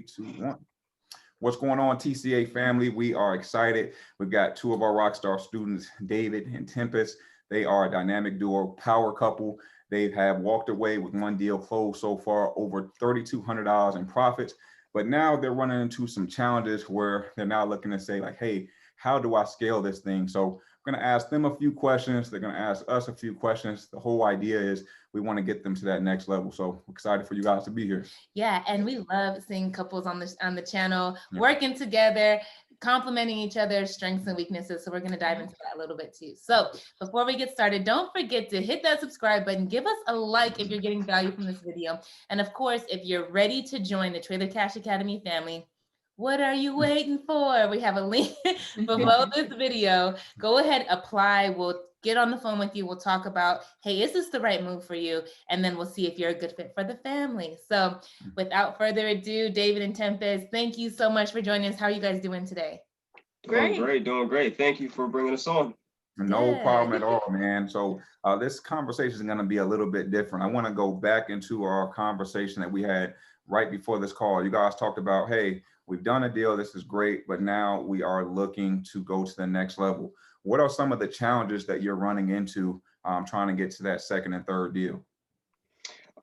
Two, one. What's going on, TCA family? We are excited. We've got two of our Rockstar students, David and Tempest. They are a dynamic duo, power couple. They have walked away with one deal closed so far, over $3,200 in profits. But now they're running into some challenges where they're now looking to say, like, hey, how do I scale this thing? So I'm going to ask them a few questions. They're going to ask us a few questions. The whole idea is we want to get them to that next level. So we're excited for you guys to be here. Yeah, and we love seeing couples on the channel working together, complementing each other's strengths and weaknesses. So we're going to dive into that a little bit too. So before we get started, don't forget to hit that subscribe button. Give us a like if you're getting value from this video. And of course, if you're ready to join the Trailer Cash Academy family, what are you waiting for? We have a link below this video. Go ahead, apply. We'll get on the phone with you. We'll talk about, hey, is this the right move for you? And then we'll see if you're a good fit for the family. So without further ado, David and Tempest, thank you so much for joining us. How are you guys doing today? Doing great. Thank you for bringing us on. No problem at all, man. So this conversation is going to be a little bit different. I want to go back into our conversation that we had right before this call. You guys talked about, hey, we've done a deal. This is great. But now we are looking to go to the next level. What are some of the challenges that you're running into trying to get to that second and third deal?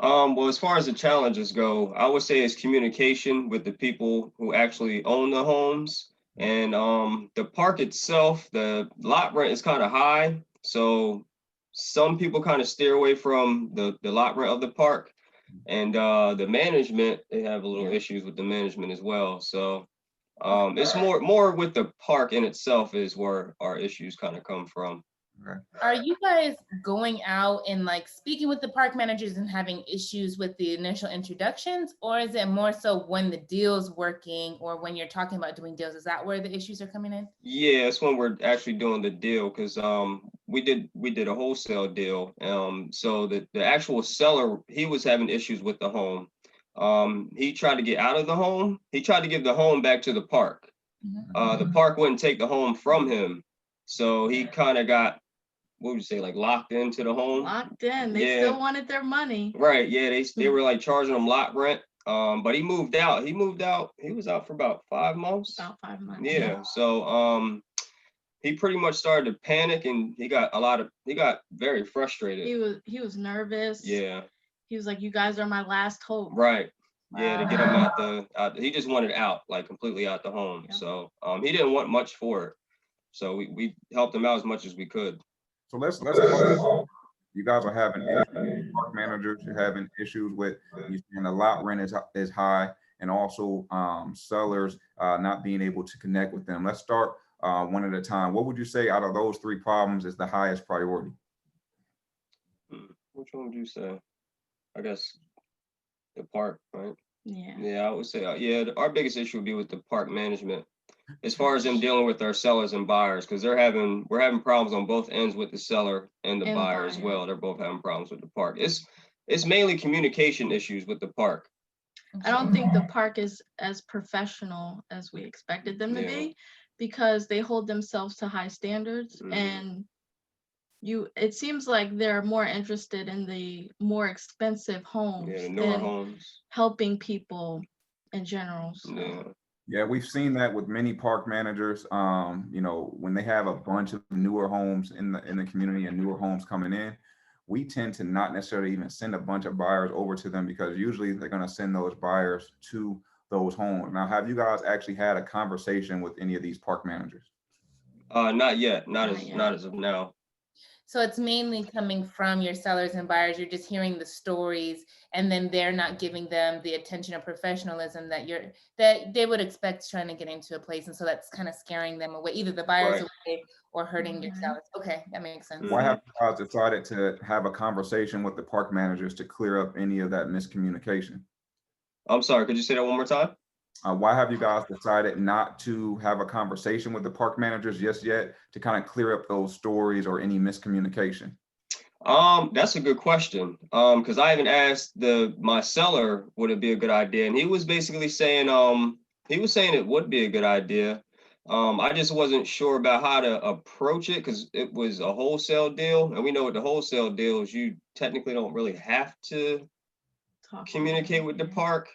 Well, as far as the challenges go, I would say it's communication with the people who actually own the homes. And the park itself, the lot rent is kind of high. So some people kind of steer away from the lot rent of the park. And the management, they have a little issues with the management as well. So it's more with the park in itself is where our issues kind of come from. Okay. Are you guys going out and like speaking with the park managers and having issues with the initial introductions, or is it more so when the deal's working or when you're talking about doing deals? Is that where the issues are coming in? Yeah, it's when we're actually doing the deal because we did a wholesale deal. So the actual seller, he was having issues with the home. He tried to get out of the home. He tried to give the home back to the park. The park wouldn't take the home from him. So he kind of got, what would you say, like locked into the home? Locked in. They still wanted their money. Right. Yeah. They were like charging him lot rent. But he moved out. He was out for about 5 months. About 5 months. Yeah. So he pretty much started to panic and he got very frustrated. He was nervous. Yeah. He was like, you guys are my last hope. Right. Wow. Yeah, to get him out he just wanted out, like completely out the home. Yeah. So he didn't want much for it. So we helped him out as much as we could. So let's talk. You guys are having issues with park managers. You're having issues with, and the lot rent is high, and also sellers not being able to connect with them. Let's start one at a time. What would you say out of those three problems is the highest priority? Which one would you say? I guess the park, right? Yeah. Yeah, I would say our biggest issue would be with the park management. As far as them dealing with our sellers and buyers, because we're having problems on both ends with the seller and the buyer as well. They're both having problems with the park. It's mainly communication issues with the park. I don't think the park is as professional as we expected them to be, because they hold themselves to high standards, and it seems like they're more interested in the more expensive homes newer homes, helping people in general. So. Yeah, we've seen that with many park managers. When they have a bunch of newer homes in the community and newer homes coming in, we tend to not necessarily even send a bunch of buyers over to them because usually they're going to send those buyers to those homes. Now, have you guys actually had a conversation with any of these park managers? Not yet. Not as of now. So it's mainly coming from your sellers and buyers. You're just hearing the stories, and then they're not giving them the attention or professionalism that they would expect trying to get into a place, and so that's kind of scaring them away, either the buyers away or hurting your sellers. Okay, that makes sense. Why have you guys decided to have a conversation with the park managers to clear up any of that miscommunication? I'm sorry, could you say that one more time? Why have you guys decided not to have a conversation with the park managers just yet to kind of clear up those stories or any miscommunication? That's a good question. Because I even asked my seller, would it be a good idea? And he was basically saying, it would be a good idea. I just wasn't sure about how to approach it because it was a wholesale deal. And we know with the wholesale deals, you technically don't really have to communicate with the park.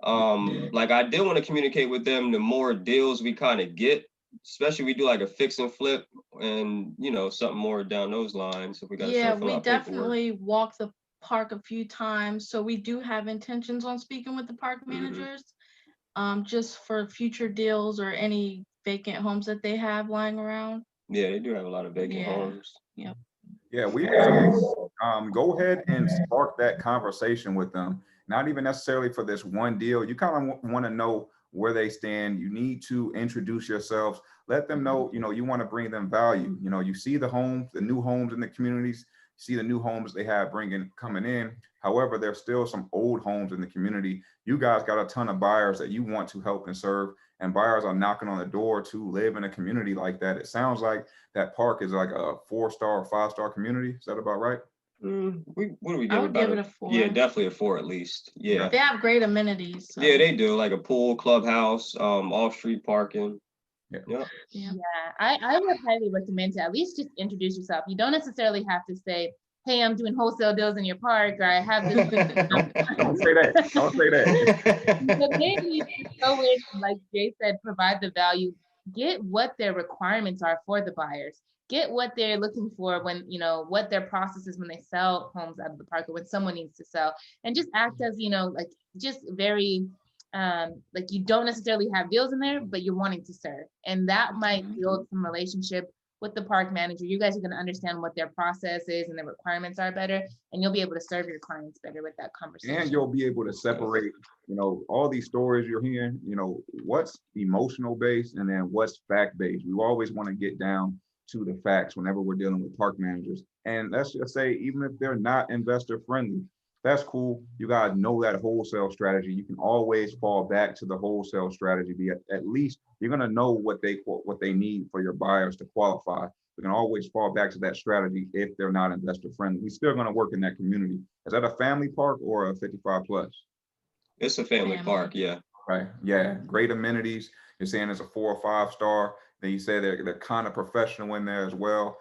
Like I did want to communicate with them, the more deals we kind of get, especially we do like a fix and flip and, you know, something more down those lines. If we got to Yeah, start filling we out paperwork. definitely walk the park a few times, so we do have intentions on speaking with the park managers, just for future deals or any vacant homes that they have lying around. Yeah, they do have a lot of vacant homes. Yep. Yeah, we go ahead and spark that conversation with them. Not even necessarily for this one deal. You kind of want to know where they stand. You need to introduce yourselves. Let them know, you know, you want to bring them value. You know, you see the homes, the new homes in the communities, see the new homes they have coming in. However, there's still some old homes in the community. You guys got a ton of buyers that you want to help and serve, and buyers are knocking on the door to live in a community like that. It sounds like that park is like a 4-star or 5-star community. Is that about right? What do we I give would about give it? it a 4. Yeah, definitely a 4 at least. Yeah. They have great amenities. So. Yeah, they do, like a pool, clubhouse, off-street parking. Yeah. Yeah. Yeah, I would highly recommend to at least just introduce yourself. You don't necessarily have to say, hey, I'm doing wholesale deals in your park, or I have this. Don't say that. Don't say that. But maybe just go in, like Jay said, provide the value, get what their requirements are for the buyers, get what they're looking for when, you know, what their process is when they sell homes out of the park or when someone needs to sell, and just act as, you know, like just very, like you don't necessarily have deals in there, but you're wanting to serve. And that might build some relationship with the park manager. You guys are going to understand what their process is and their requirements are better, and you'll be able to serve your clients better with that conversation. And you'll be able to separate, you know, all these stories you're hearing, you know, what's emotional based and then what's fact based. We always want to get down to the facts whenever we're dealing with park managers. And let's just say, even if they're not investor friendly, that's cool. You guys know that wholesale strategy. You can always fall back to the wholesale strategy. At least you're gonna know what they need for your buyers to qualify. We can always fall back to that strategy if they're not investor friendly. We're still gonna work in that community. Is that a family park or a 55 plus? It's a family park, yeah. Right. Yeah. Great amenities. You're saying it's a 4 or 5-star. Then you say they're kind of professional in there as well.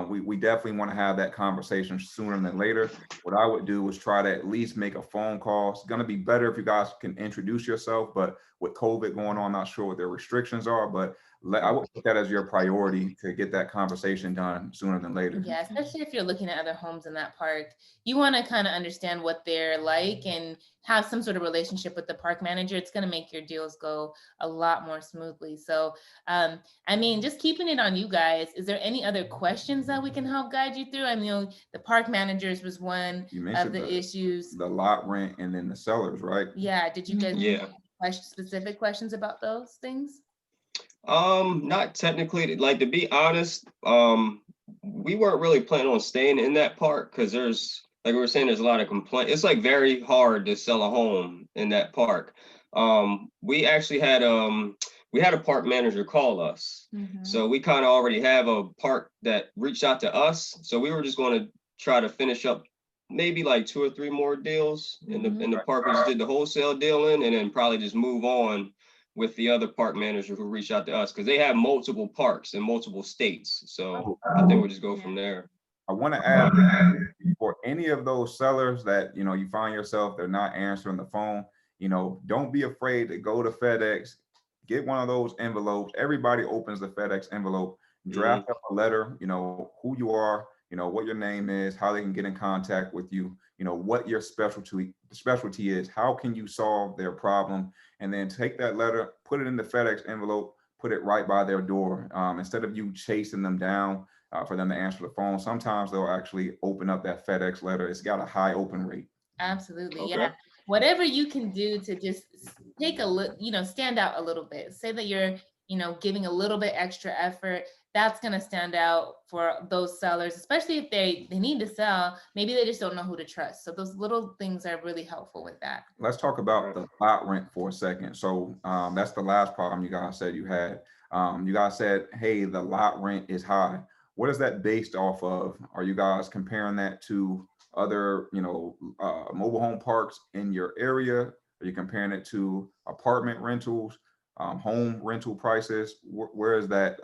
We definitely want to have that conversation sooner than later. What I would do is try to at least make a phone call. It's going to be better if you guys can introduce yourself, but with COVID going on, not sure what their restrictions are, but I would put that as your priority to get that conversation done sooner than later. Yeah, especially if you're looking at other homes in that park, you want to kind of understand what they're like and have some sort of relationship with the park manager. It's going to make your deals go a lot more smoothly. So, I mean, just keeping it on you guys. Is there any other questions that we can help guide you through? I mean, the park managers was one of the issues. The lot rent and then the sellers, right? Yeah. Did you guys have specific questions about those things? Not technically. Like, to be honest, we weren't really planning on staying in that park because there's, like we were saying, there's a lot of complaints. It's like very hard to sell a home in that park. We actually had a park manager call us. So we kind of already have a park that reached out to us. So we were just going to try to finish up maybe like 2 or 3 more deals in the park we just did the wholesale deal in, and then probably just move on with the other park manager who reached out to us, because they have multiple parks in multiple states. So I think we'll just go from there. I want to add, for any of those sellers that, you know, you find yourself, they're not answering the phone, you know, don't be afraid to go to FedEx, get one of those envelopes. Everybody opens the FedEx envelope, draft up a letter, you know, who you are, you know, what your name is, how they can get in contact with you, you know, what your specialty is, how can you solve their problem, and then take that letter, put it in the FedEx envelope, put it right by their door. Instead of you chasing them down for them to answer the phone, sometimes they'll actually open up that FedEx letter. It's got a high open rate. Absolutely. Okay. Yeah. Whatever you can do to just take a look, you know, stand out a little bit. Say that you're, you know, giving a little bit extra effort. That's going to stand out for those sellers, especially if they need to sell. Maybe they just don't know who to trust. So those little things are really helpful with that. Let's talk about the lot rent for a second. So that's the last problem you guys said you had. You guys said, hey, the lot rent is high. What is that based off of? Are you guys comparing that to other, you know, mobile home parks in your area? Are you comparing it to apartment rentals, home rental prices? Where is that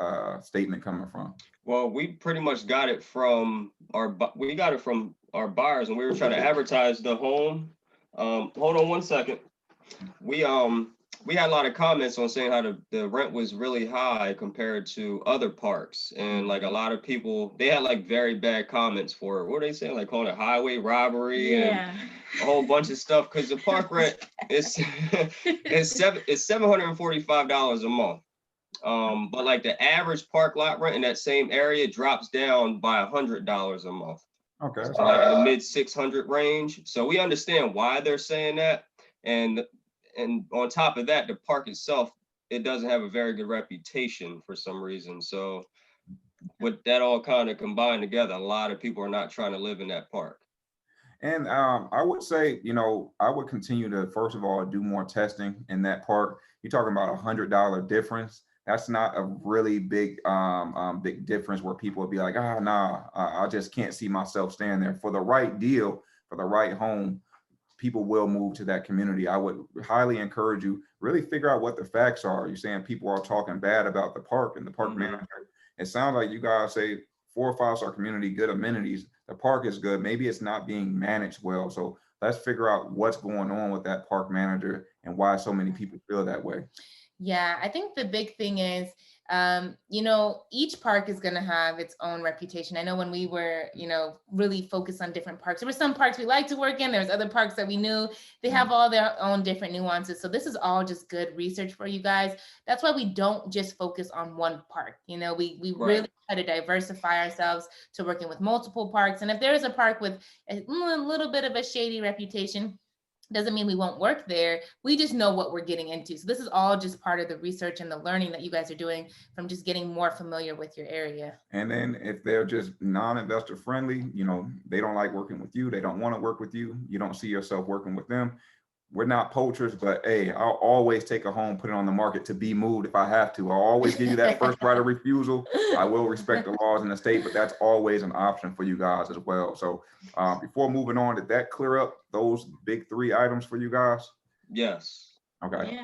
statement coming from? Well, we pretty much got it from our buyers, and we were trying to advertise the home. Hold on one second. we had a lot of comments on saying how the rent was really high compared to other parks, and like a lot of people, they had like very bad comments for it. What were they saying? Like calling it highway robbery and a whole bunch of stuff, because the park rent is it's $745 a month. But like the average park lot rent in that same area drops down by $100 a month. Okay. So like in the mid 600 range. So we understand why they're saying that. And on top of that, the park itself, it doesn't have a very good reputation for some reason. So with that all kind of combined together, a lot of people are not trying to live in that park. And I would say, I would continue to, first of all, do more testing in that park. You're talking about $100 difference. That's not a really big difference where people would be like, nah, I just can't see myself staying there. For the right deal, for the right home, people will move to that community. I would highly encourage you, really figure out what the facts are. You're saying people are talking bad about the park and the park manager. It sounds like you guys say 4 or 5 star community, good amenities. The park is good. Maybe it's not being managed well. So let's figure out what's going on with that park manager and why so many people feel that way. Yeah, I think the big thing is, each park is going to have its own reputation. I know when we were, really focused on different parks, there were some parks we like to work in. There's other parks that we knew they have all their own different nuances. So this is all just good research for you guys. That's why we don't just focus on one park. We really try to diversify ourselves to working with multiple parks. And if there is a park with a little bit of a shady reputation, doesn't mean we won't work there. We just know what we're getting into. So this is all just part of the research and the learning that you guys are doing from just getting more familiar with your area. And then if they're just non-investor friendly, they don't like working with you, they don't want to work with you, you don't see yourself working with them. We're not poachers, but hey, I'll always take a home, put it on the market to be moved if I have to. I'll always give you that first right of refusal. I will respect the laws in the state, but that's always an option for you guys as well. So before moving on, did that clear up those big 3 items for you guys? Yes. Okay. Yeah.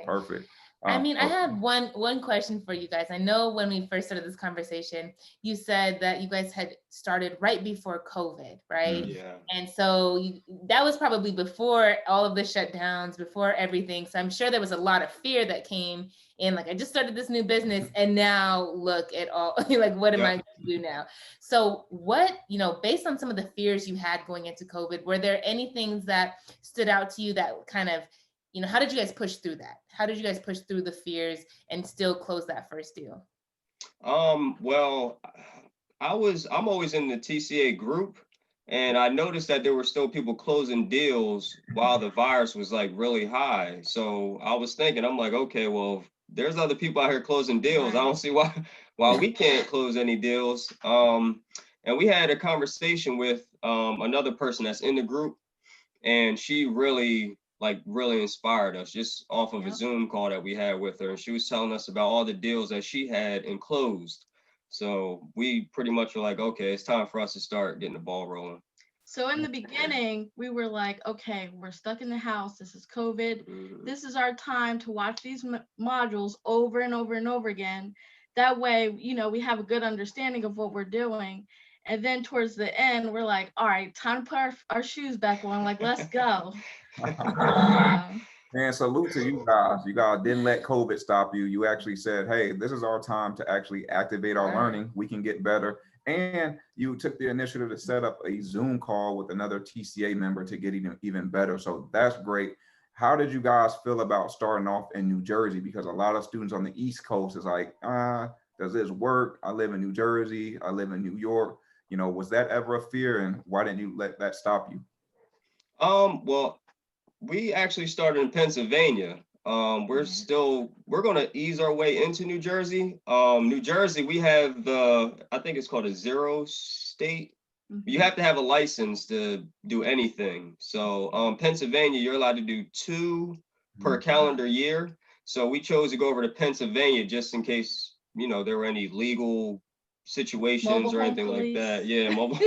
Perfect. I have one question for you guys. I know when we first started this conversation, you said that you guys had started right before COVID, right? Yeah. And so that was probably before all of the shutdowns, before everything. So I'm sure there was a lot of fear that came in, like, I just started this new business and now look at all, like, what am I going to do now? So what, based on some of the fears you had going into COVID, were there any things that stood out to you that kind of, how did you guys push through that? How did you guys push through the fears and still close that first deal? Well, I'm always in the TCA group, and I noticed that there were still people closing deals while the virus was like really high. So I was thinking, I'm like, okay, well, there's other people out here closing deals. I don't see why we can't close any deals. And we had a conversation with another person that's in the group, and she really inspired us just off of a Zoom call that we had with her. And she was telling us about all the deals that she had and closed. So we pretty much were like, okay, it's time for us to start getting the ball rolling. So in the beginning, we were like, okay, we're stuck in the house. This is COVID. This is our time to watch these modules over and over and over again. That way, we have a good understanding of what we're doing. And then towards the end, we're like, all right, time to put our shoes back on. Like, let's go. And salute to you guys. You guys didn't let COVID stop you. You actually said, hey, this is our time to actually activate our learning. We can get better. And you took the initiative to set up a Zoom call with another TCA member to get even better. So that's great. How did you guys feel about starting off in New Jersey? Because a lot of students on the East Coast is like, does this work? I live in New Jersey. I live in New York. Was that ever a fear? And why didn't you let that stop you? Well, we actually started in Pennsylvania. We're going to ease our way into New Jersey. New Jersey, we have I think it's called a 0 state. You have to have a license to do anything. So Pennsylvania, you're allowed to do 2 per calendar year. So we chose to go over to Pennsylvania just in case, there were any legal situations or anything like that. Yeah, mobile.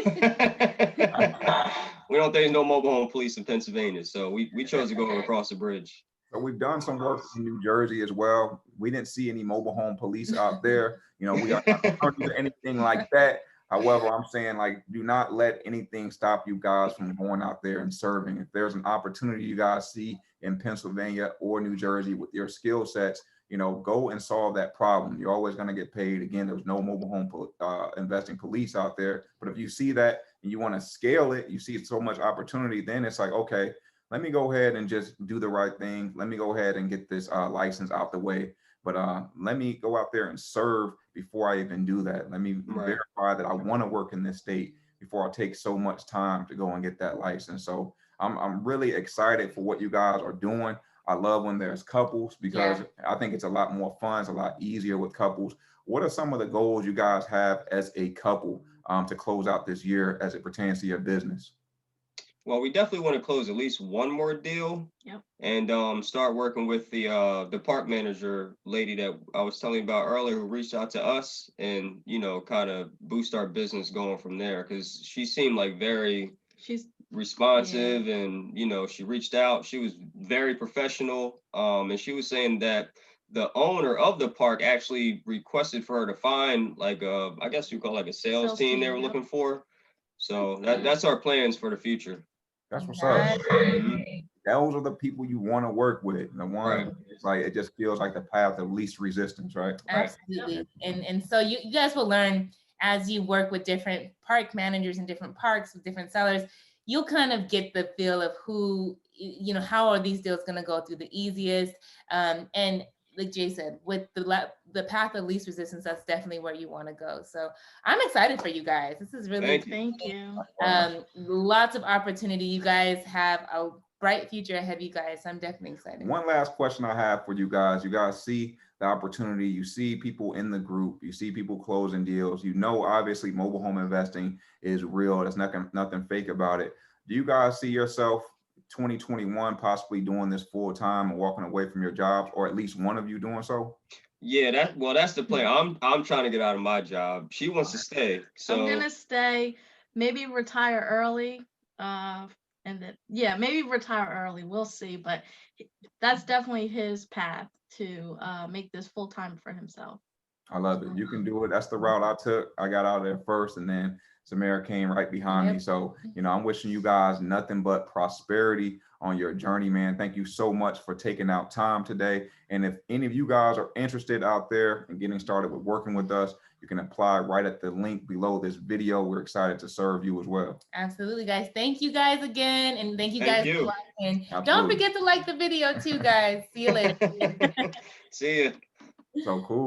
We don't think there's no mobile home police in Pennsylvania, so we chose to go across the bridge. So we've done some work in New Jersey as well. We didn't see any mobile home police out there. We are not anything like that. However, I'm saying, like, do not let anything stop you guys from going out there and serving. If there's an opportunity you guys see in Pennsylvania or New Jersey with your skill sets, you know, go and solve that problem. You're always going to get paid. Again, there's no mobile home investing police out there. But if you see that and you want to scale it, you see so much opportunity, then it's like, okay, let me go ahead and just do the right thing. Let me go ahead and get this license out the way. But let me go out there and serve before I even do that. Let me verify that I want to work in this state before I take so much time to go and get that license. So I'm really excited for what you guys are doing. I love when there's couples because I think it's a lot more fun. It's a lot easier with couples. What are some of the goals you guys have as a couple to close out this year as it pertains to your business? Well, we definitely want to close at least one more deal. Yep. And start working with the park manager lady that I was telling you about earlier, who reached out to us, and, you know, kind of boost our business going from there, because she seemed like she's responsive, and, you know, she reached out. She was very professional, and she was saying that the owner of the park actually requested for her to find, like, I guess you call like a sales team they were looking for. So that's our plans for the future. That's what's up. Those are the people you want to work with. The one, it's like, it just feels like the path of least resistance, right? Absolutely. And so you guys will learn as you work with different park managers in different parks with different sellers. You'll kind of get the feel of who, you know, how are these deals going to go through the easiest. And like Jay said, with the path of least resistance, that's definitely where you want to go. So I'm excited for you guys. This is really thank you. Lots of opportunity. You guys have a bright future ahead of you guys. I'm definitely excited. One last question I have for you guys. You guys see the opportunity. You see people in the group. You see people closing deals. You know, obviously, mobile home investing is real. There's nothing fake about it. Do you guys see yourself 2021 possibly doing this full time and walking away from your jobs, or at least one of you doing so? Yeah, that's the plan. I'm trying to get out of my job. She wants to stay. So I'm gonna stay, maybe retire early. And then maybe retire early. We'll see. But that's definitely his path to make this full time for himself. I love it. You can do it. That's the route I took. I got out of there first, and then Samera came right behind me. So, you know, I'm wishing you guys nothing but prosperity on your journey, man. Thank you so much for taking out time today. And if any of you guys are interested out there and getting started with working with us, you can apply right at the link below this video. We're excited to serve you as well. Absolutely, guys. Thank you guys again. And thank you guys for watching. Absolutely. Don't forget to like the video too, guys. See you later. See ya. So cool.